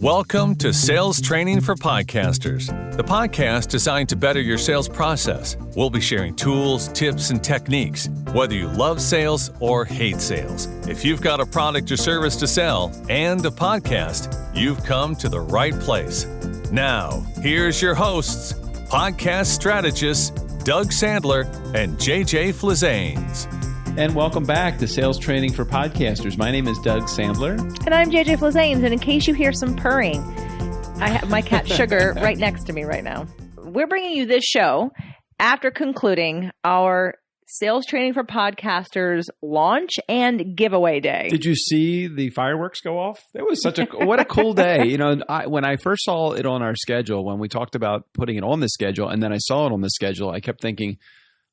Welcome to Sales Training for Podcasters, the podcast designed to better your sales process. We'll be sharing tools, tips, and techniques, whether you love sales or hate sales. If you've got a product or service to sell and a podcast, you've come to the right place. Now, here's your hosts, podcast strategists Doug Sandler and JJ Flizanes. And welcome back to Sales Training for Podcasters. My name is Doug Sandler. And I'm JJ Flizanes. And in case you hear some purring, I have my cat Sugar right next to me right now. We're bringing you this show after concluding our Sales Training for Podcasters launch and giveaway day. Did you see the fireworks go off? It was what a cool day. You know, when I first saw it on our schedule, when we talked about putting it on the schedule, and then I saw it on the schedule, I kept thinking,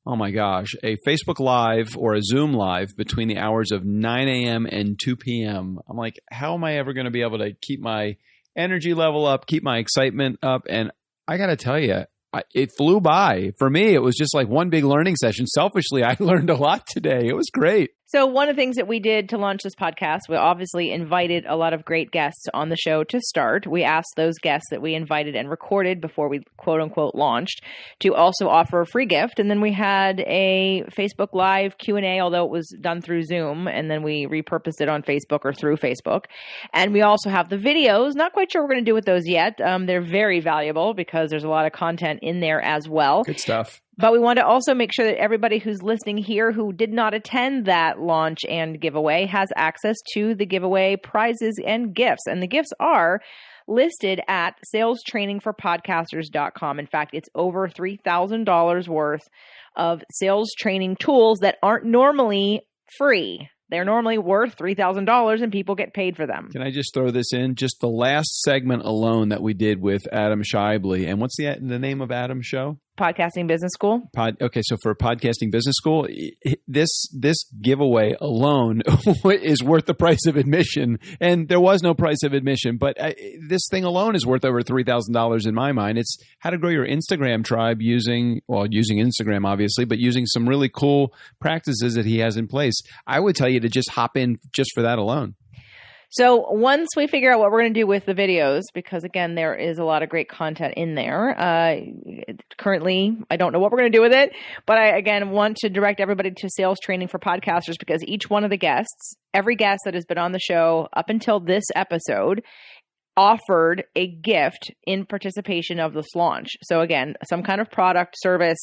oh my gosh, a Facebook Live or a Zoom Live between the hours of 9 a.m. and 2 p.m. I'm like, how am I ever going to be able to keep my energy level up, keep my excitement up? And I got to tell you, it flew by. For me, it was just like one big learning session. Selfishly, I learned a lot today. It was great. So one of the things that we did to launch this podcast, we obviously invited a lot of great guests on the show to start. We asked those guests that we invited and recorded before we quote unquote launched to also offer a free gift. And then we had a Facebook Live Q&A, although it was done through Zoom, and then we repurposed it on Facebook or through Facebook. And we also have the videos. Not quite sure what we're going to do with those yet. They're very valuable because there's a lot of content in there as well. Good stuff. But we want to also make sure that everybody who's listening here who did not attend that launch and giveaway has access to the giveaway prizes and gifts. And the gifts are listed at salestrainingforpodcasters.com. In fact, it's over $3,000 worth of sales training tools that aren't normally free. They're normally worth $3,000 and people get paid for them. Can I just throw this in? Just the last segment alone that we did with Adam Shibley. And what's the name of Adam's show? Podcasting Business School. Okay, so for Podcasting Business School, this giveaway alone is worth the price of admission, and there was no price of admission. But this thing alone is worth over $3,000 in my mind. It's how to grow your Instagram tribe using Instagram, obviously, but using some really cool practices that he has in place. I would tell you to just hop in just for that alone. So once we figure out what we're going to do with the videos, because again, there is a lot of great content in there. Currently, I don't know what we're going to do with it, but I, again, want to direct everybody to Sales Training for Podcasters because each one of the guests, every guest that has been on the show up until this episode, offered a gift in participation of this launch. So again, some kind of product service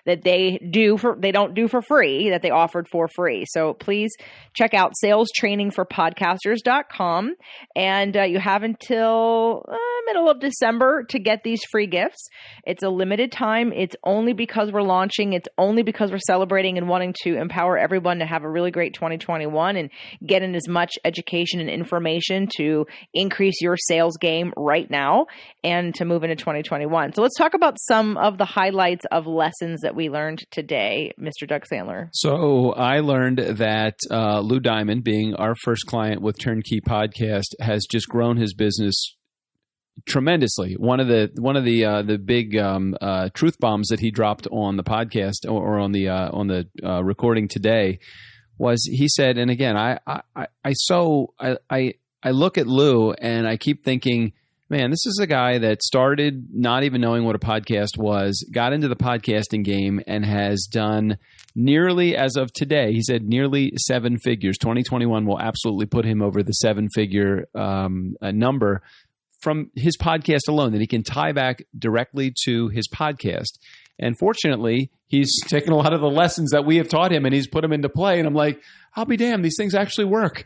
that they don't do for free, that they offered for free. So please check out salestrainingforpodcasters.com, and you have until middle of December to get these free gifts. It's a limited time. It's only because we're launching. It's only because we're celebrating and wanting to empower everyone to have a really great 2021 and get in as much education and information to increase your sales game right now and to move into 2021. So let's talk about some of the highlights of lessons that we learned today, Mr. Doug Sandler. So I learned that Lou Diamond, being our first client with Turnkey Podcast, has just grown his business tremendously. One of the big truth bombs that he dropped on the podcast or on the recording today was, he said, and again, I look at Lou and I keep thinking, man, this is a guy that started not even knowing what a podcast was, got into the podcasting game, and has done nearly, as of today, he said nearly 7 figures. 2021 will absolutely put him over the 7-figure number from his podcast alone that he can tie back directly to his podcast. And fortunately, he's taken a lot of the lessons that we have taught him and he's put them into play. And I'm like, I'll be damned, these things actually work.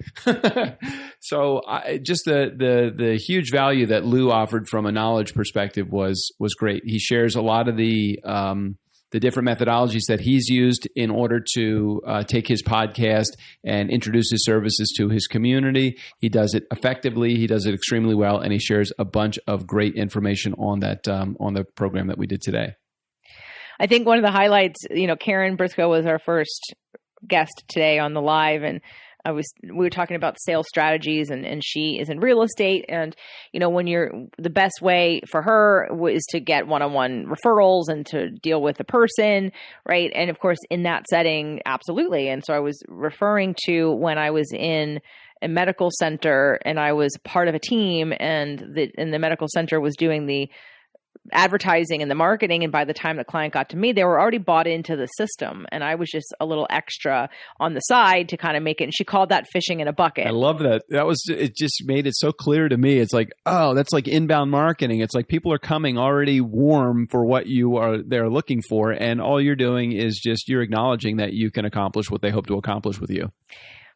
So just the huge value that Lou offered from a knowledge perspective was great. He shares a lot of the different methodologies that he's used in order to take his podcast and introduce his services to his community. He does it effectively. He does it extremely well. And he shares a bunch of great information on that on the program that we did today. I think one of the highlights, Karen Briscoe was our first guest today on the live, and we were talking about sales strategies, and she is in real estate. And, the best way for her is to get one-on-one referrals and to deal with the person, right? And of course, in that setting, absolutely. And so I was referring to when I was in a medical center, and I was part of a team, and the medical center was doing the advertising and the marketing. And by the time the client got to me, they were already bought into the system. And I was just a little extra on the side to kind of make it. And she called that fishing in a bucket. I love that. It just made it so clear to me. It's like, oh, that's like inbound marketing. It's like people are coming already warm for what they're looking for. And all you're doing is you're acknowledging that you can accomplish what they hope to accomplish with you.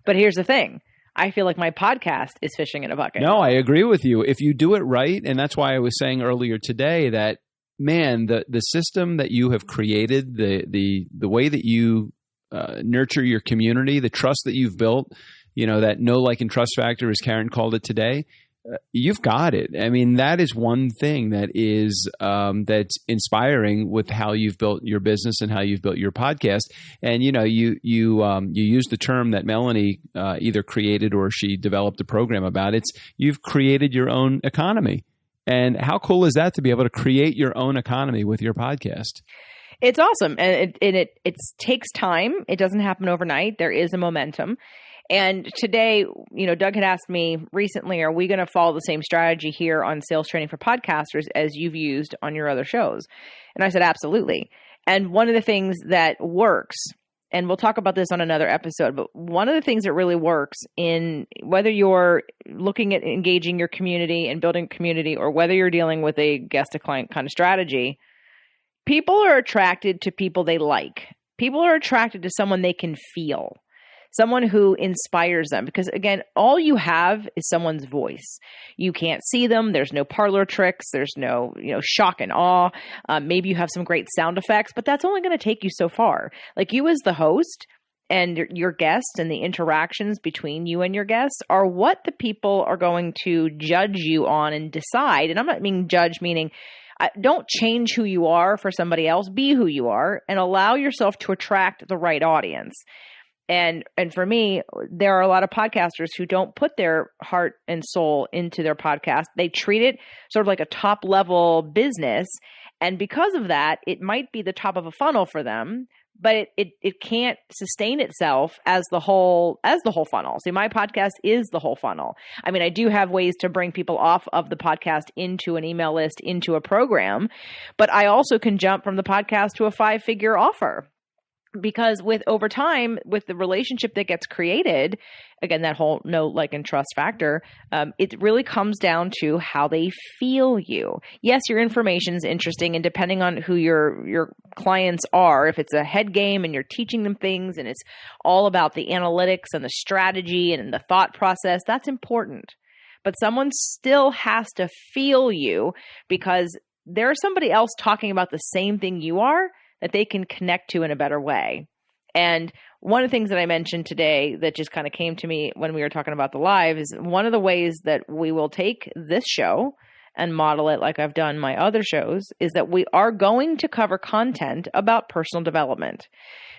But here's the thing. I feel like my podcast is fishing in a bucket. No, I agree with you. If you do it right, and that's why I was saying earlier today that, man, the system that you have created, the way that you nurture your community, the trust that you've built, that know, like, and trust factor, as Karen called it today, you've got it. I mean, that is one thing that is that's inspiring with how you've built your business and how you've built your podcast. And you use the term that Melanie either created or she developed a program about. You've created your own economy. And how cool is that to be able to create your own economy with your podcast? It's awesome, and it takes time. It doesn't happen overnight. There is a momentum. And today, Doug had asked me recently, are we going to follow the same strategy here on Sales Training for Podcasters as you've used on your other shows? And I said, absolutely. And one of the things that works, and we'll talk about this on another episode, but one of the things that really works in whether you're looking at engaging your community and building a community, or whether you're dealing with a guest to client kind of strategy, people are attracted to people they like. People are attracted to someone they can feel. Someone who inspires them, because again, all you have is someone's voice. You can't see them. There's no parlor tricks. There's no, shock and awe. Maybe you have some great sound effects, but that's only going to take you so far. Like, you as the host and your guest and the interactions between you and your guests are what the people are going to judge you on and decide. And I'm not meaning judge, meaning don't change who you are for somebody else. Be who you are and allow yourself to attract the right audience. And for me, there are a lot of podcasters who don't put their heart and soul into their podcast. They treat it sort of like a top level business. And because of that, it might be the top of a funnel for them, but it can't sustain itself as the whole funnel. See, my podcast is the whole funnel. I mean, I do have ways to bring people off of the podcast into an email list, into a program, but I also can jump from the podcast to a 5-figure offer. Because over time, with the relationship that gets created, again, that whole know, like, and trust factor, it really comes down to how they feel you. Yes, your information is interesting, and depending on who your clients are, if it's a head game and you're teaching them things and it's all about the analytics and the strategy and the thought process, that's important. But someone still has to feel you, because there's somebody else talking about the same thing you are that they can connect to in a better way. And one of the things that I mentioned today that just kind of came to me when we were talking about the live is one of the ways that we will take this show and model it like I've done my other shows is that we are going to cover content about personal development,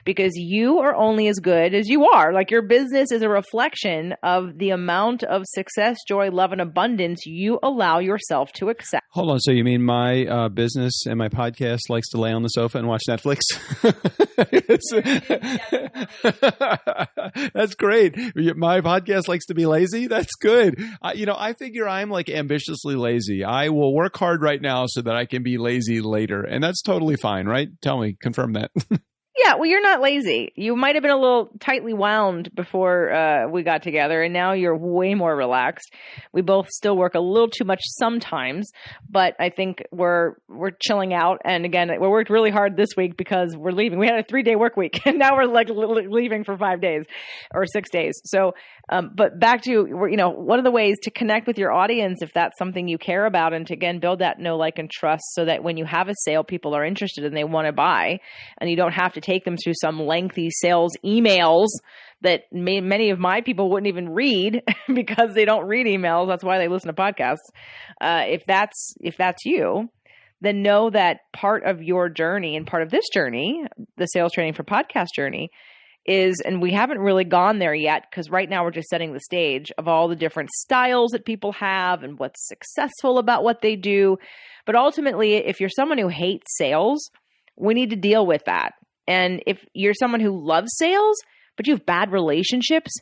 because you are only as good as you are. Like, your business is a reflection of the amount of success, joy, love, and abundance you allow yourself to accept. Hold on. So you mean my business and my podcast likes to lay on the sofa and watch Netflix? That's great. My podcast likes to be lazy. That's good. I figure I'm like ambitiously lazy. I will work hard right now so that I can be lazy later. And that's totally fine, right? Tell me, confirm that. Yeah, well, you're not lazy. You might have been a little tightly wound before we got together, and now you're way more relaxed. We both still work a little too much sometimes, but I think we're chilling out. And again, we worked really hard this week because we're leaving. We had a 3-day work week, and now we're like leaving for 5 days or 6 days. So, but back to, one of the ways to connect with your audience, if that's something you care about, and to, again, build that know, like, and trust so that when you have a sale, people are interested and they want to buy, and you don't have to take them through some lengthy sales emails that many of my people wouldn't even read because they don't read emails. That's why they listen to podcasts. If that's you, then know that part of your journey and part of this journey, the Sales Training for Podcast journey, is, and we haven't really gone there yet because right now we're just setting the stage of all the different styles that people have and what's successful about what they do. But ultimately, if you're someone who hates sales, we need to deal with that. And if you're someone who loves sales, but you have bad relationships,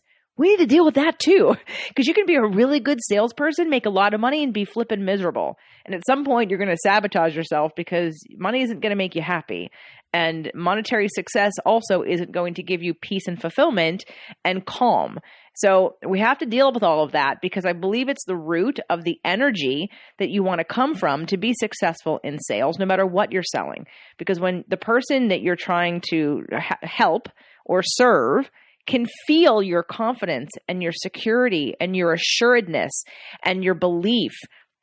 we need to deal with that too. Because you can be a really good salesperson, make a lot of money, and be flippin' miserable. And at some point, you're going to sabotage yourself because money isn't going to make you happy. And monetary success also isn't going to give you peace and fulfillment and calm. So we have to deal with all of that because I believe it's the root of the energy that you want to come from to be successful in sales, no matter what you're selling. Because when the person that you're trying to help or serve can feel your confidence and your security and your assuredness and your belief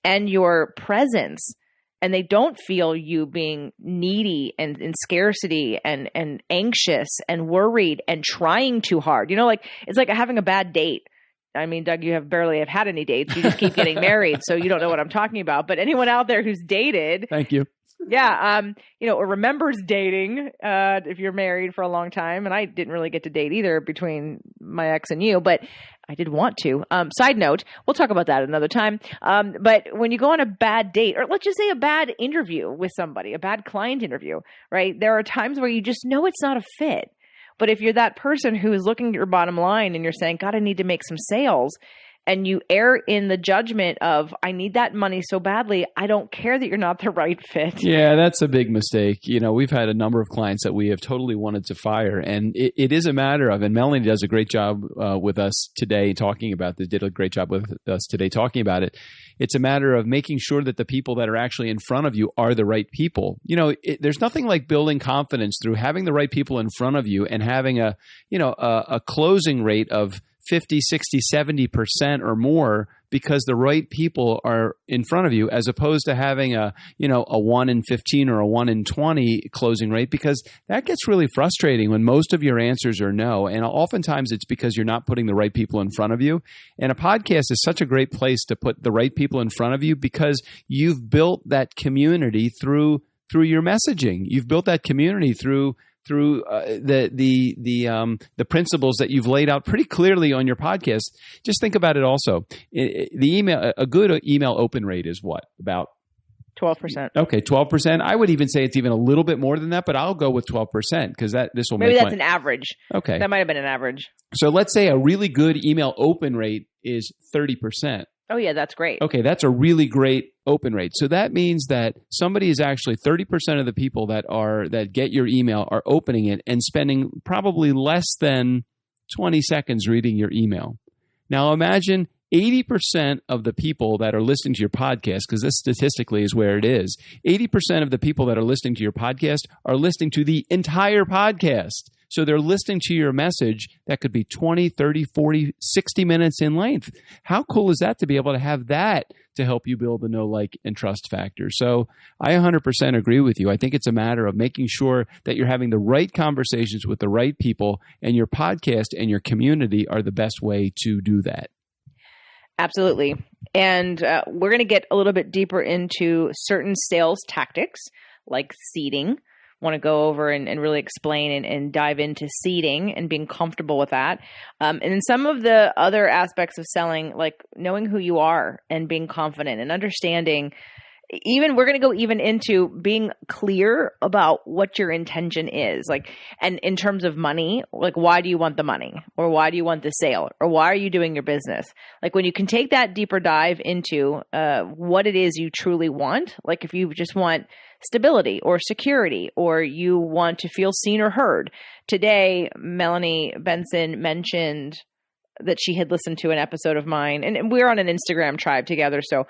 and your presence, and they don't feel you being needy and in scarcity and anxious and worried and trying too hard. You know, like it's like having a bad date. I mean, Doug, you barely have had any dates. You just keep getting married, so you don't know what I'm talking about. But anyone out there who's dated, thank you. Yeah, or remembers dating if you're married for a long time. And I didn't really get to date either between my ex and you, but I did want to. Side note, we'll talk about that another time. But when you go on a bad date, or let's just say a bad interview with somebody, a bad client interview, right? There are times where you just know it's not a fit. But if you're that person who is looking at your bottom line and you're saying, God, I need to make some sales, and you err in the judgment of, I need that money so badly, I don't care that you're not the right fit. Yeah, that's a big mistake. You know, we've had a number of clients that we have totally wanted to fire. And it is a matter of, and Melanie does a great job with us today talking about this, did a great job with us today talking about it. It's a matter of making sure that the people that are actually in front of you are the right people. You know, there's nothing like building confidence through having the right people in front of you and having a closing rate of 50, 60, 70% or more because the right people are in front of you, as opposed to having a 1 in 15 or a 1 in 20 closing rate, because that gets really frustrating when most of your answers are no. And oftentimes it's because you're not putting the right people in front of you. And a podcast is such a great place to put the right people in front of you because you've built that community through your messaging. You've built that community through the principles that you've laid out pretty clearly on your podcast. Just think about it also. A good email open rate is what? About 12%. Okay, 12%. I would even say it's even a little bit more than that, but I'll go with 12% because this will maybe that's an average. Okay. That might have been an average. So let's say a really good email open rate is 30%. Oh, yeah, that's great. Okay, that's a really great open rate. So that means that somebody is actually 30% of the people that get your email are opening it and spending probably less than 20 seconds reading your email. Now imagine 80% of the people that are listening to your podcast, because this statistically is where it is, 80% of the people that are listening to your podcast are listening to the entire podcast. So they're listening to your message that could be 20, 30, 40, 60 minutes in length. How cool is that to be able to have that to help you build the know, like, and trust factor? So I 100% agree with you. I think it's a matter of making sure that you're having the right conversations with the right people, and your podcast and your community are the best way to do that. Absolutely. And we're going to get a little bit deeper into certain sales tactics like seeding. Want to go over and really explain and dive into seeding and being comfortable with that. And then some of the other aspects of selling, like knowing who you are and being confident and understanding. Even we're going to go even into being clear about what your intention is, like, and in terms of money, like, why do you want the money, or why do you want the sale, or why are you doing your business? Like, when you can take that deeper dive into what it is you truly want, like if you just want stability or security, or you want to feel seen or heard. Today, Melanie Benson mentioned that she had listened to an episode of mine, and we're on an Instagram tribe together. So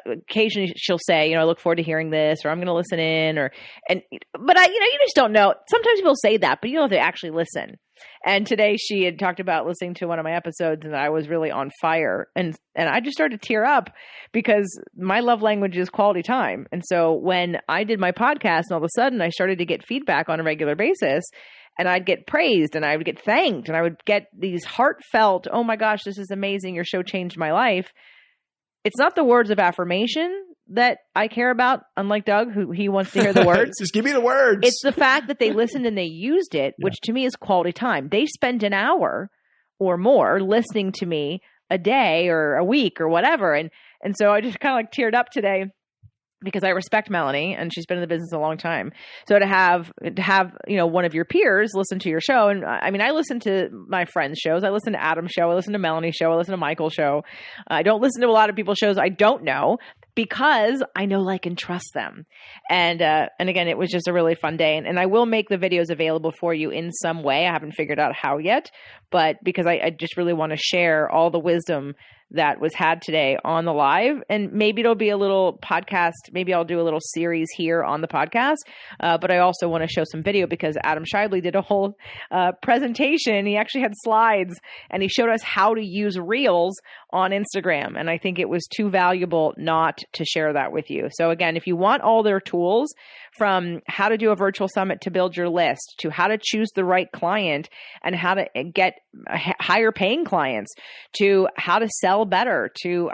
occasionally she'll say, I look forward to hearing this, or I'm going to listen in, but you just don't know. Sometimes people say that, but you don't have to actually listen. And today she had talked about listening to one of my episodes, and I was really on fire, and I just started to tear up because my love language is quality time. And so when I did my podcast, and all of a sudden I started to get feedback on a regular basis, and I'd get praised and I would get thanked, and I would get these heartfelt, oh my gosh, this is amazing. Your show changed my life. It's not the words of affirmation that I care about, unlike Doug, who he wants to hear the words. Just give me the words. It's the fact that they listened and they used it, which to me is quality time. They spent an hour or more listening to me a day or a week or whatever. And so I just kind of like teared up today because I respect Melanie and she's been in the business a long time. So to have, one of your peers listen to your show. And I mean, I listen to my friends' shows. I listen to Adam's show. I listen to Melanie's show. I listen to Michael's show. I don't listen to a lot of people's shows I don't know, because I know, like, and trust them. And again, it was just a really fun day. And I will make the videos available for you in some way. I haven't figured out how yet, but because I just really want to share all the wisdom that was had today on the live. And maybe it'll be a little podcast. Maybe I'll do a little series here on the podcast. But I also want to show some video, because Adam Shively did a whole presentation. He actually had slides and he showed us how to use Reels on Instagram. And I think it was too valuable not to share that with you. So again, if you want all their tools, from how to do a virtual summit to build your list, to how to choose the right client and how to get higher paying clients, to how to sell better, to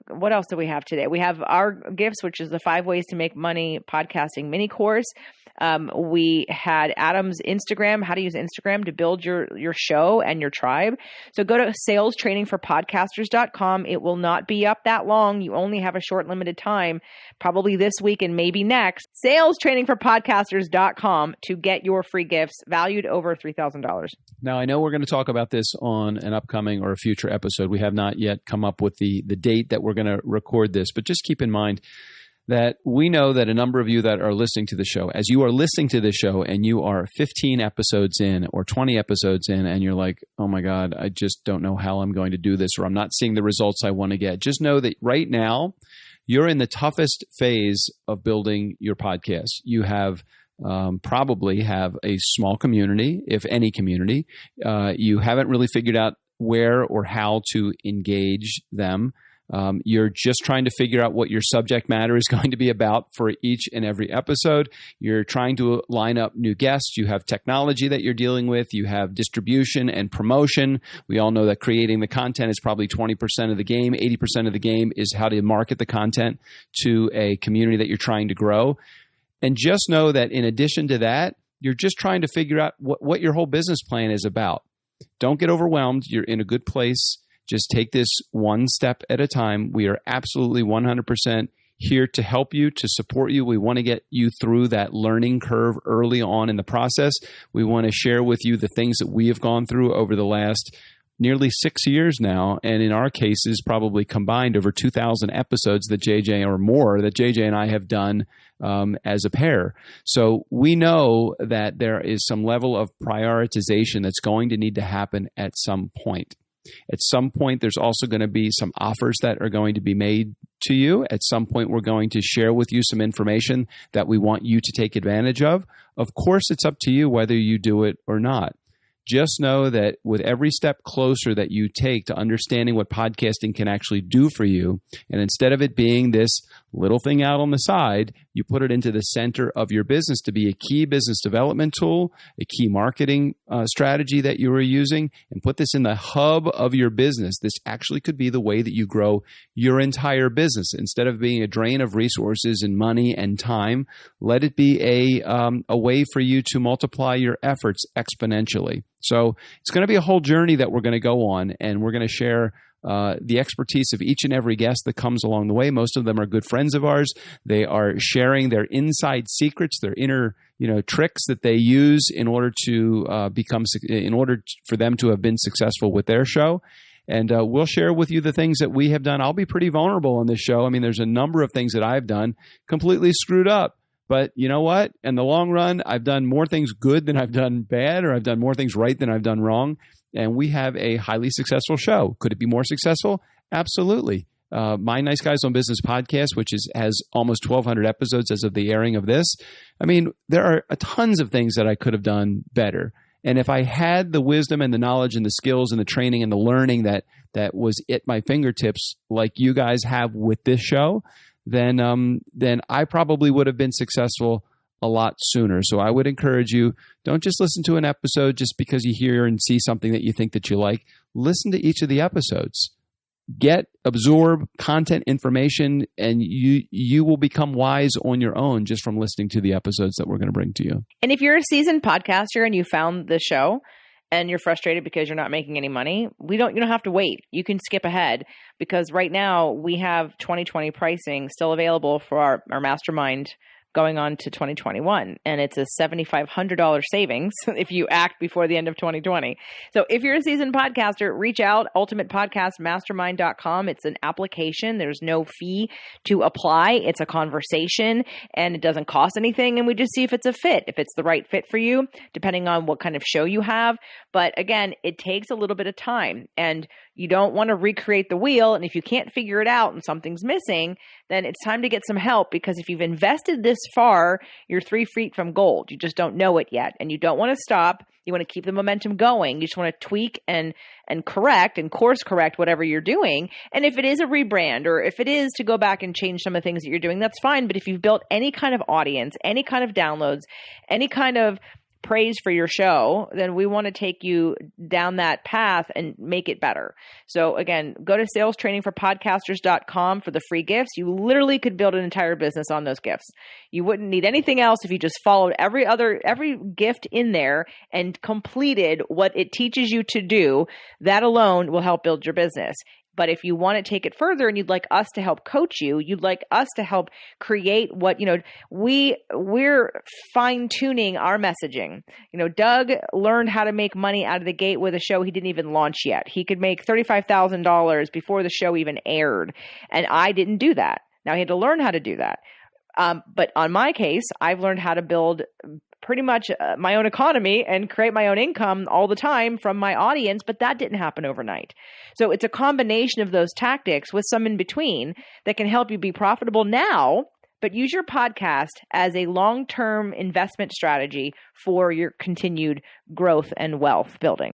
what else do we have today? We have our gifts, which is the 5 ways to make money podcasting mini course. We had Adam's Instagram, how to use Instagram to build your show and your tribe. So go to salestrainingforpodcasters.com. It will not be up that long. You only have a short limited time, probably this week and maybe next. Salestrainingforpodcasters.com to get your free gifts valued over $3,000. Now, I know we're going to talk about this on an upcoming or a future episode. We have not yet come up with the date that we're going to record this, but just keep in mind that we know that a number of you that are listening to the show, as you are listening to the show and you are 15 episodes in or 20 episodes in and you're like, oh my God, I just don't know how I'm going to do this, or I'm not seeing the results I want to get. Just know that right now you're in the toughest phase of building your podcast. You have probably have a small community, if any community. You haven't really figured out where or how to engage them. You're just trying to figure out what your subject matter is going to be about for each and every episode. You're trying to line up new guests. You have technology that you're dealing with. You have distribution and promotion. We all know that creating the content is probably 20% of the game. 80% of the game is how to market the content to a community that you're trying to grow. And just know that in addition to that, you're just trying to figure out what your whole business plan is about. Don't get overwhelmed. You're in a good place. Just take this one step at a time. We are absolutely 100% here to help you, to support you. We want to get you through that learning curve early on in the process. We want to share with you the things that we have gone through over the last nearly 6 years now, and in our cases, probably combined over 2,000 episodes that JJ or more that JJ and I have done as a pair. So we know that there is some level of prioritization that's going to need to happen at some point. At some point, there's also going to be some offers that are going to be made to you. At some point, we're going to share with you some information that we want you to take advantage of. Of course, it's up to you whether you do it or not. Just know that with every step closer that you take to understanding what podcasting can actually do for you, and instead of it being this little thing out on the side, you put it into the center of your business to be a key business development tool, a key marketing strategy that you are using, and put this in the hub of your business. This actually could be the way that you grow your entire business. Instead of being a drain of resources and money and time, let it be a way for you to multiply your efforts exponentially. So it's going to be a whole journey that we're going to go on, and we're going to share the expertise of each and every guest that comes along the way. Most of them are good friends of ours. They are sharing their inside secrets, their inner, tricks that they use in order to for them to have been successful with their show. And we'll share with you the things that we have done. I'll be pretty vulnerable on this show. I mean, there's a number of things that I've done completely screwed up. But you know what? In the long run, I've done more things good than I've done bad, or I've done more things right than I've done wrong. And we have a highly successful show. Could it be more successful? Absolutely. My Nice Guys on Business podcast, which has almost 1,200 episodes as of the airing of this. I mean, there are tons of things that I could have done better. And if I had the wisdom and the knowledge and the skills and the training and the learning that was at my fingertips, like you guys have with this show, then I probably would have been successful a lot sooner. So I would encourage you, don't just listen to an episode just because you hear and see something that you think that you like. Listen to each of the episodes. Absorb content information, and you will become wise on your own just from listening to the episodes that we're going to bring to you. And if you're a seasoned podcaster and you found the show and you're frustrated because you're not making any money, you don't have to wait. You can skip ahead, because right now we have 2020 pricing still available for our mastermind going on to 2021. And it's a $7,500 savings if you act before the end of 2020. So if you're a seasoned podcaster, reach out, ultimatepodcastmastermind.com. It's an application. There's no fee to apply. It's a conversation, and it doesn't cost anything. And we just see if it's a fit, if it's the right fit for you, depending on what kind of show you have. But again, it takes a little bit of time, and you don't want to recreate the wheel. And if you can't figure it out and something's missing, then it's time to get some help, because if you've invested this far, you're 3 feet from gold. You just don't know it yet. And you don't want to stop. You want to keep the momentum going. You just want to tweak and correct and course correct whatever you're doing. And if it is a rebrand, or if it is to go back and change some of the things that you're doing, that's fine. But if you've built any kind of audience, any kind of downloads, any kind of praise for your show, then we want to take you down that path and make it better. So again, go to salestrainingforpodcasters.com for the free gifts. You literally could build an entire business on those gifts. You wouldn't need anything else if you just followed every gift in there and completed what it teaches you to do. That alone will help build your business. But if you want to take it further and you'd like us to help coach you, you'd like us to help create what, we're fine tuning our messaging. Doug learned how to make money out of the gate with a show he didn't even launch yet. He could make $35,000 before the show even aired. And I didn't do that. Now he had to learn how to do that. But on my case, I've learned how to build pretty much my own economy and create my own income all the time from my audience, but that didn't happen overnight. So it's a combination of those tactics with some in between that can help you be profitable now, but use your podcast as a long-term investment strategy for your continued growth and wealth building.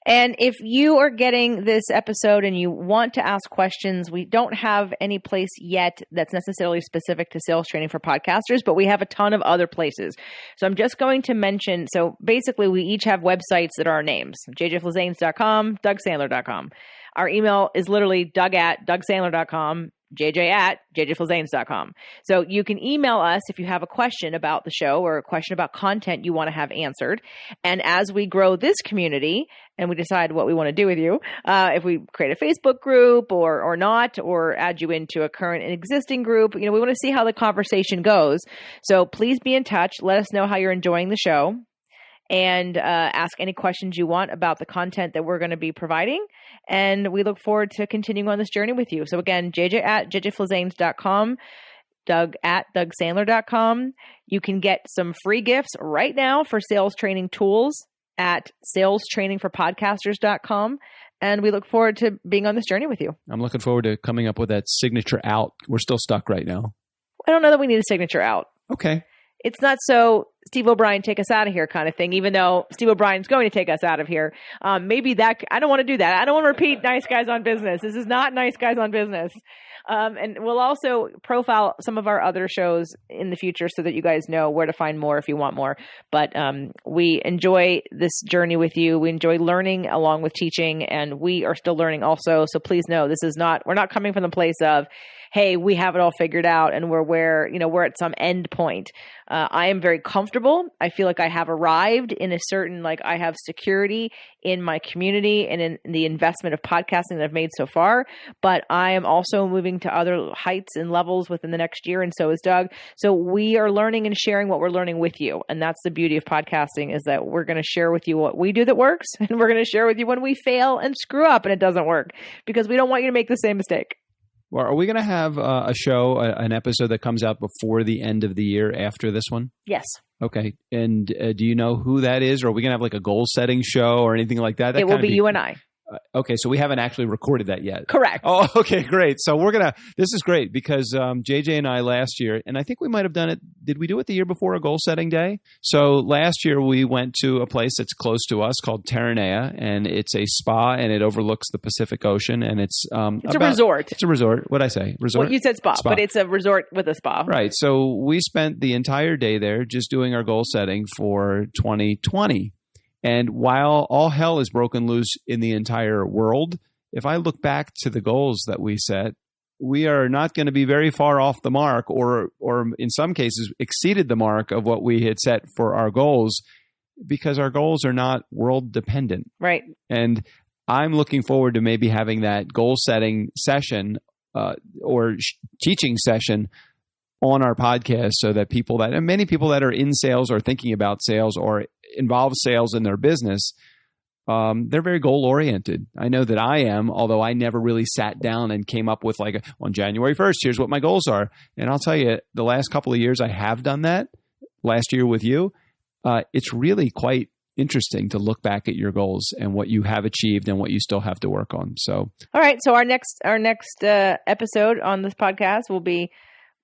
And if you are getting this episode and you want to ask questions, we don't have any place yet that's necessarily specific to sales training for podcasters, but we have a ton of other places. So I'm just going to mention, so basically we each have websites that are our names, jjflizanes.com, DougSandler.com. Our email is literally doug@DougSandler.com, jj@jjflizanes.com. So you can email us if you have a question about the show or a question about content you want to have answered. And as we grow this community and we decide what we want to do with you, if we create a Facebook group or not, or add you into a current and existing group, we want to see how the conversation goes. So please be in touch. Let us know how you're enjoying the show, and ask any questions you want about the content that we're going to be providing. And we look forward to continuing on this journey with you. So again, jj@jjflizanes.com, doug@DougSandler.com. You can get some free gifts right now for sales training tools at salestrainingforpodcasters.com. And we look forward to being on this journey with you. I'm looking forward to coming up with that signature out. We're still stuck right now. I don't know that we need a signature out. Okay. It's not so Steve O'Brien, take us out of here kind of thing, even though Steve O'Brien's going to take us out of here. Maybe that, I don't want to do that. I don't want to repeat Nice Guys on Business. This is not Nice Guys on Business. And we'll also profile some of our other shows in the future so that you guys know where to find more if you want more. But we enjoy this journey with you. We enjoy learning along with teaching, and we are still learning also. So please know we're not coming from the place of, hey, we have it all figured out and we're at some end point. I am very comfortable. I feel like I have arrived in a certain, I have security in my community and in the investment of podcasting that I've made so far. But I am also moving to other heights and levels within the next year, and so is Doug. So we are learning and sharing what we're learning with you. And that's the beauty of podcasting, is that we're going to share with you what we do that works, and we're going to share with you when we fail and screw up and it doesn't work, because we don't want you to make the same mistake. Well, are we going to have a show, an episode that comes out before the end of the year after this one? Yes. Okay. And do you know who that is? Or are we going to have a goal setting show or anything like that? It will be you and I. Okay, so we haven't actually recorded that yet. Correct. Oh, okay, great. So this is great because JJ and I last year, and I think we might have done it, did we do it the year before a goal setting day? So last year we went to a place that's close to us called Terranea, and it's a spa and it overlooks the Pacific Ocean, and it's a resort. It's a resort. What'd I say? Resort? Well, you said spa, but it's a resort with a spa. Right. So we spent the entire day there just doing our goal setting for 2020. And while all hell is broken loose in the entire world, if I look back to the goals that we set, we are not going to be very far off the mark, or in some cases exceeded the mark of what we had set for our goals. because our goals are not world dependent. Right. And I'm looking forward to maybe having that goal setting session or teaching session on our podcast so that many people that are in sales or thinking about sales or involve sales in their business, they're very goal oriented. I know that I am, although I never really sat down and came up with on January 1st, here's what my goals are. And I'll tell you, the last couple of years I have done that. Last year with you, it's really quite interesting to look back at your goals and what you have achieved and what you still have to work on. So, all right. So our next episode on this podcast will be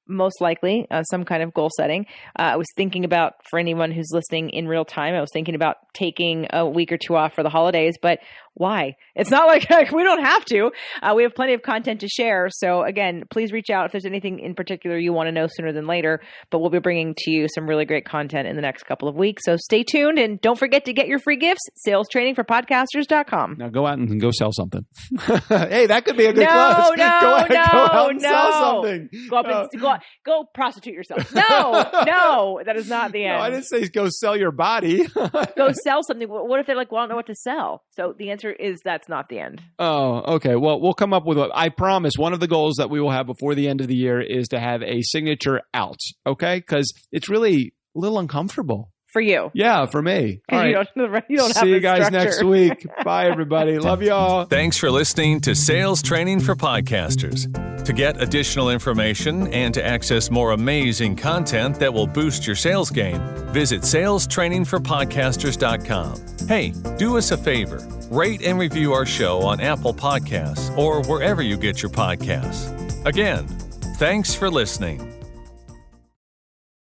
most likely some kind of goal setting. I was thinking about, for anyone who's listening in real time, I was thinking about taking a week or two off for the holidays, but why? It's not like we don't have to. We have plenty of content to share. So again, please reach out if there's anything in particular you want to know sooner than later, but we'll be bringing to you some really great content in the next couple of weeks. So stay tuned and don't forget to get your free gifts, salestrainingforpodcasters.com. Now go out and go sell something. Hey, that could be a good close. Go out and sell something. Go prostitute yourself. No, that is not the end. No, I didn't say go sell your body. Go sell something. What if they're like, well, I don't know what to sell? So the answer is that's not the end. Oh, okay. Well, we'll come up with I promise one of the goals that we will have before the end of the year is to have a signature out. Okay. Because it's really a little uncomfortable. For you. Yeah, for me. All right. You don't See you guys next week. Bye, everybody. Love y'all. Thanks for listening to Sales Training for Podcasters. To get additional information and to access more amazing content that will boost your sales game, visit salestrainingforpodcasters.com. Hey, do us a favor. Rate and review our show on Apple Podcasts or wherever you get your podcasts. Again, thanks for listening.